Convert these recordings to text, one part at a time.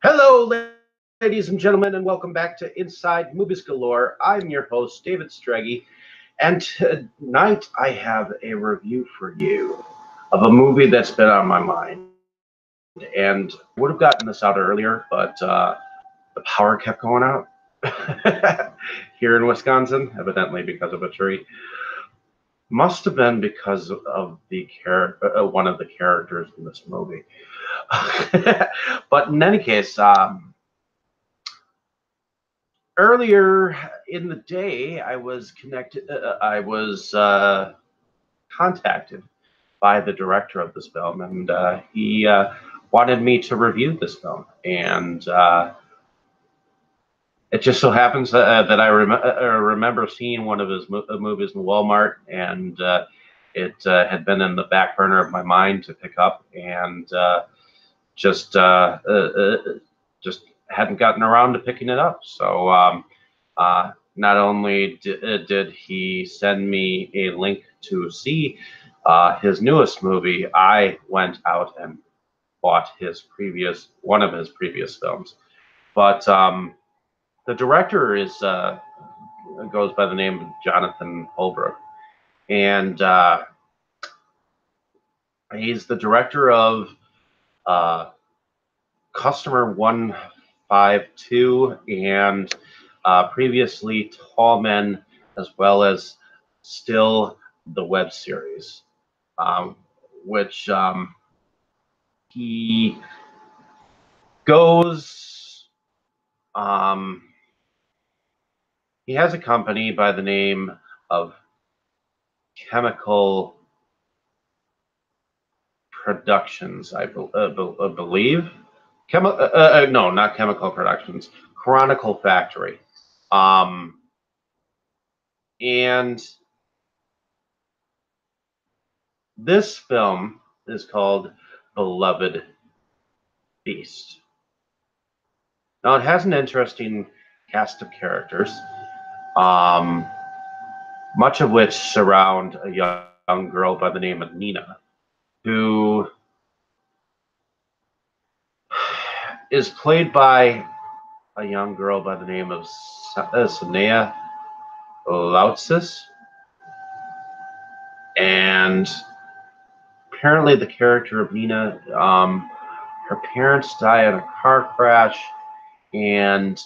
Hello, ladies and gentlemen, and welcome back to Inside Movies Galore. I'm your host, David Streggy, and tonight I have a review for you of a movie that's been on my mind. And I would have gotten this out earlier, but the power kept going out here in Wisconsin, evidently because of a tree. Must have been because of the one of the characters in this movie. But in any case, earlier in the day, I was contacted by the director of this film, and he wanted me to review this film. And it just so happens that I remember seeing one of his movies in Walmart, and it had been in the back burner of my mind to pick up, and just just hadn't gotten around to picking it up. So not only did he send me a link to see his newest movie, I went out and bought one of his previous films. But the director goes by the name of Jonathan Holbrook, and he's the director of Customer 152 and previously Tall Men, as well as Still, the web series, which he goes. He has a company by the name of Chemical Productions, I believe. No, not Chemical Productions. Chronicle Factory. And this film is called Beloved Beast. Now, it has an interesting cast of characters, much of which surround a young girl by the name of Nina, who is played by a young girl by the name of Sanea Lautsis. And apparently the character of Nina, her parents die in a car crash, and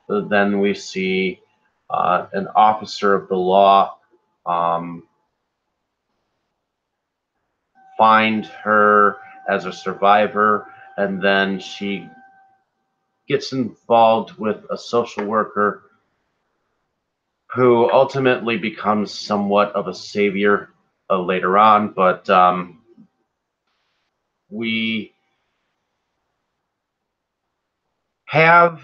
then we see an officer of the law find her as a survivor, and then she gets involved with a social worker who ultimately becomes somewhat of a savior later on. But we have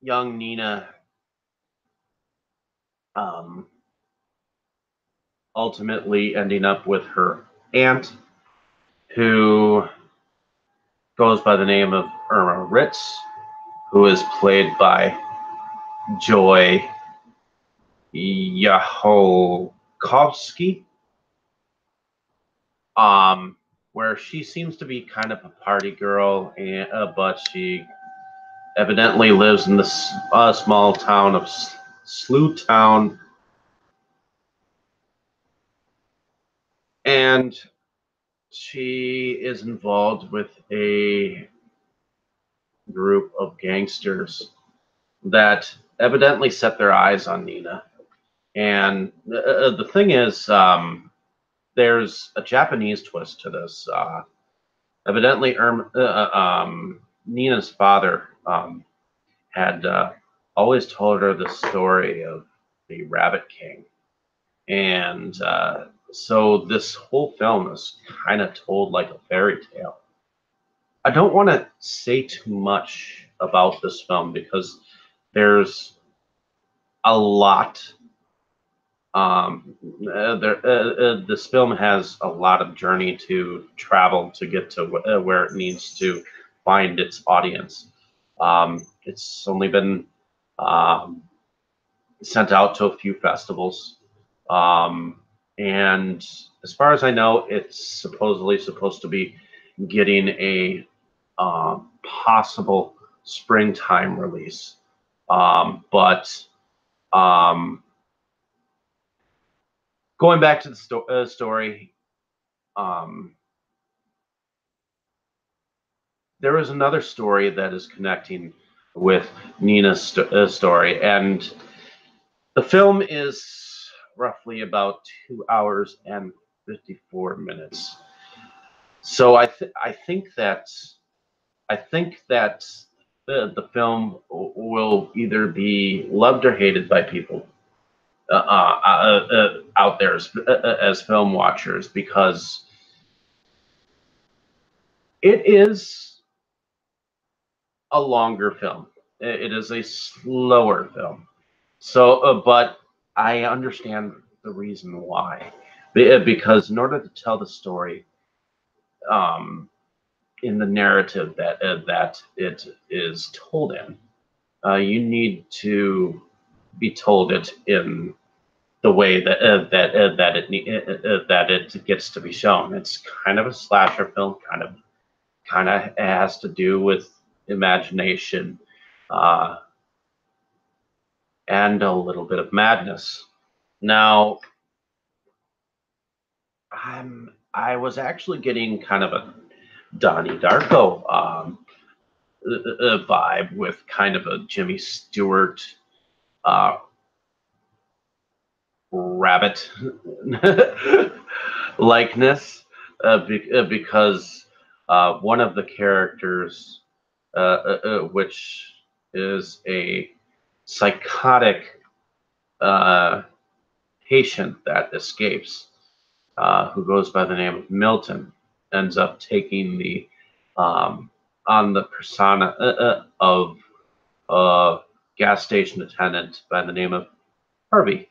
young Nina ultimately ending up with her aunt, who goes by the name of Irma Ritz, who is played by Joy Yahokovsky, where she seems to be kind of a party girl, but she evidently lives in the small town of Slough Town, and she is involved with a group of gangsters that evidently set their eyes on Nina. And the thing is, there's a Japanese twist to this. Evidently, Nina's father had always told her the story of the Rabbit King. And so this whole film is kind of told like a fairy tale. I don't want to say too much about this film because there's a lot. This film has a lot of journey to travel to get to where it needs to find its audience. It's only been sent out to a few festivals. And as far as I know, it's supposedly supposed to be getting a possible springtime release. But going back to the story, there is another story that is connecting with Nina's story, and the film is roughly about 2 hours and 54 minutes. So I think that the film will either be loved or hated by people out there as film watchers, because it is a longer film. It is a slower film. So, but I understand the reason why, because in order to tell the story, in the narrative that it is told in, you need to be told it in the way that it gets to be shown. It's kind of a slasher film, kind of has to do with imagination, and a little bit of madness. Now, I was actually getting kind of a Donnie Darko vibe, with kind of a Jimmy Stewart rabbit likeness, because one of the characters, which is a psychotic patient that escapes, who goes by the name of Milton, ends up taking the on the persona of a gas station attendant by the name of Harvey.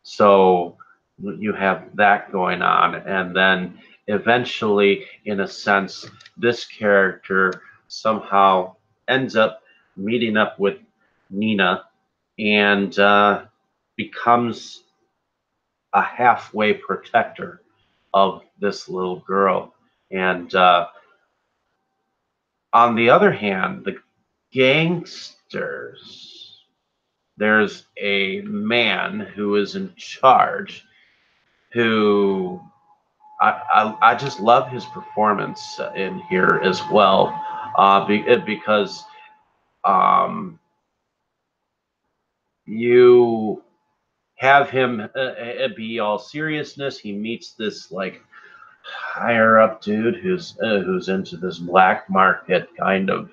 So you have that going on, and then eventually, in a sense, this character somehow ends up meeting up with Nina, and becomes a halfway protector of this little girl. And on the other hand, the gangsters, there's a man who is in charge, who I just love his performance in here as well, because you have him be all seriousness. He meets this like higher up dude who's into this black market kind of,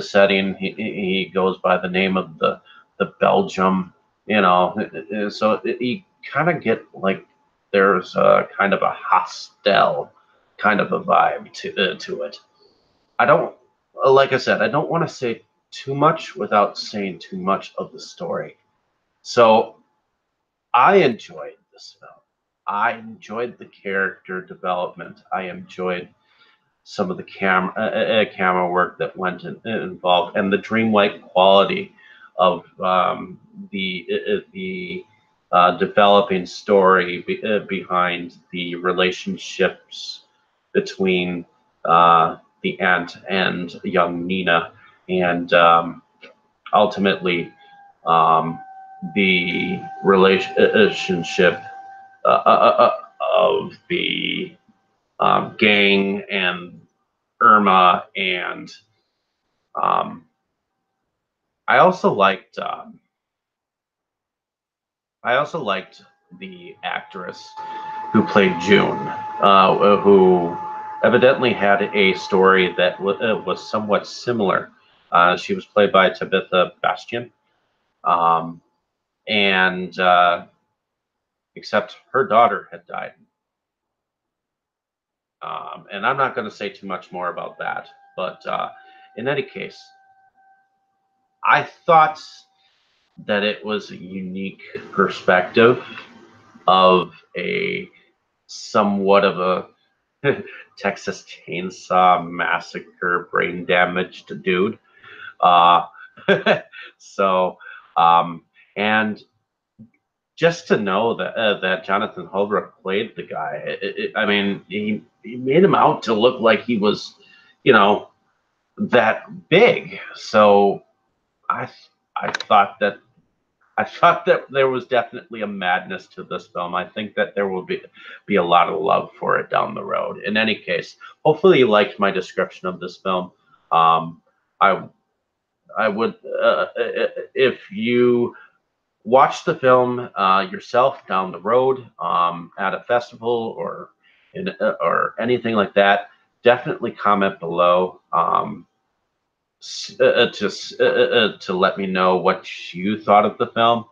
setting. He goes by the name of the Belgium, so you kind of get like there's a kind of a hostile kind of a vibe to it. I don't, like I said, I don't want to say too much without saying too much of the story. So I enjoyed this film. I enjoyed the character development. I enjoyed some of the camera work that went involved, and the dreamlike quality of the developing story behind the relationships between the aunt and young Nina, and ultimately the relationship of the gang and Irma, and I also liked the actress who played June, who evidently had a story that was somewhat similar. She was played by Tabitha Bastian, and except her daughter had died. And I'm not going to say too much more about that, but in any case, I thought that it was a unique perspective of a somewhat of a Texas Chainsaw Massacre brain damaged dude. Uh, so, and just to know that Jonathan Holbrook played the guy, I mean, he made him out to look like he was you know, that big. So I I thought that I thought that there was definitely a madness to this film. I think that there will be a lot of love for it down the road. In any case, hopefully you liked my description of this film. Um, I I would if you watch the film yourself down the road at a festival or anything like that, definitely comment below. To let me know what you thought of the film,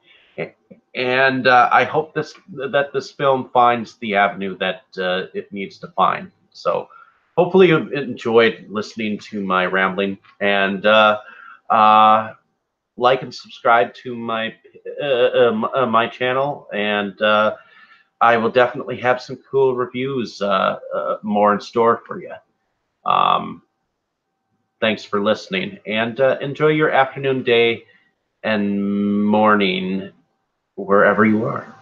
and I hope this film finds the avenue that it needs to find. So, hopefully, you enjoyed listening to my rambling, and uh, like and subscribe to my channel, and I will definitely have some cool reviews more in store for you. Um, Thanks for listening, and enjoy your afternoon, day, and morning wherever you are.